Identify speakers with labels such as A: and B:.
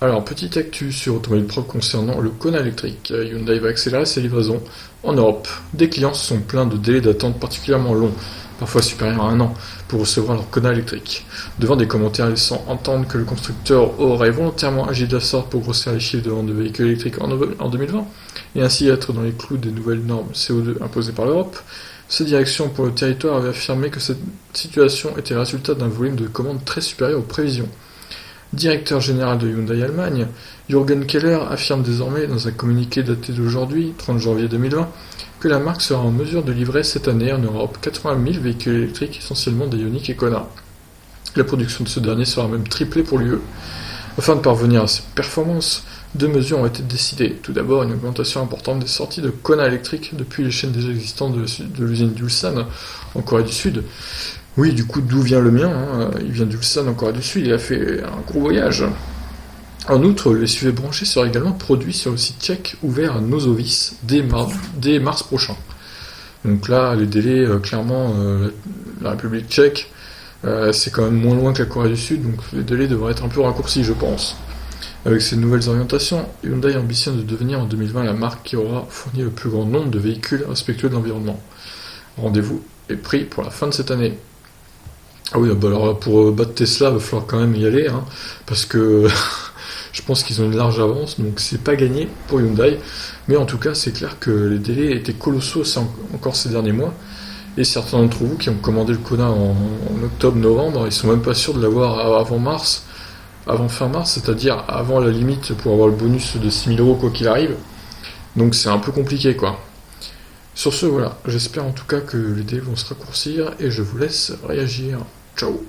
A: Alors, petite actu sur Automobile Pro concernant le Kona électrique. Hyundai va accélérer ses livraisons en Europe. Des clients se sont plaints de délais d'attente particulièrement longs, parfois supérieurs à un an, pour recevoir leur Kona électrique. Devant des commentaires laissant entendre que le constructeur aurait volontairement agi de la sorte pour grossir les chiffres de vente de véhicules électriques en 2020, et ainsi être dans les clous des nouvelles normes CO2 imposées par l'Europe, cette direction pour le territoire avait affirmé que cette situation était le résultat d'un volume de commandes très supérieur aux prévisions. Directeur général de Hyundai Allemagne, Jürgen Keller affirme désormais dans un communiqué daté d'aujourd'hui, 30 janvier 2020, que la marque sera en mesure de livrer cette année en Europe 80 000 véhicules électriques, essentiellement des Ioniq et Kona. La production de ce dernier sera même triplée pour l'UE. Afin de parvenir à ces performances, deux mesures ont été décidées. Tout d'abord, une augmentation importante des sorties de Kona électriques depuis les chaînes déjà existantes de l'usine d'Ulsan en Corée du Sud. Oui, du coup, d'où vient le mien, il vient d'Ulsan en Corée du Sud, il a fait un gros voyage. En outre, les SUV branchés sera également produit sur le site tchèque ouvert à Nozovice dès mars prochain. Donc là, les délais, clairement, la République tchèque, c'est quand même moins loin que la Corée du Sud, donc les délais devraient être un peu raccourcis, je pense. Avec ces nouvelles orientations, Hyundai ambitionne de devenir en 2020 la marque qui aura fourni le plus grand nombre de véhicules respectueux de l'environnement. Rendez-vous est pris pour la fin de cette année. Ah oui, bah alors pour battre Tesla, il va falloir quand même y aller, parce que je pense qu'ils ont une large avance, donc c'est pas gagné pour Hyundai. Mais en tout cas, c'est clair que les délais étaient colossaux encore ces derniers mois. Et certains d'entre vous qui ont commandé le Kona en octobre-novembre, ils sont même pas sûrs de l'avoir avant fin mars, c'est-à-dire avant la limite pour avoir le bonus de 6 000 € quoi qu'il arrive. Donc c'est un peu compliqué quoi. Sur ce, voilà, j'espère en tout cas que les délais vont se raccourcir et je vous laisse réagir. Ciao.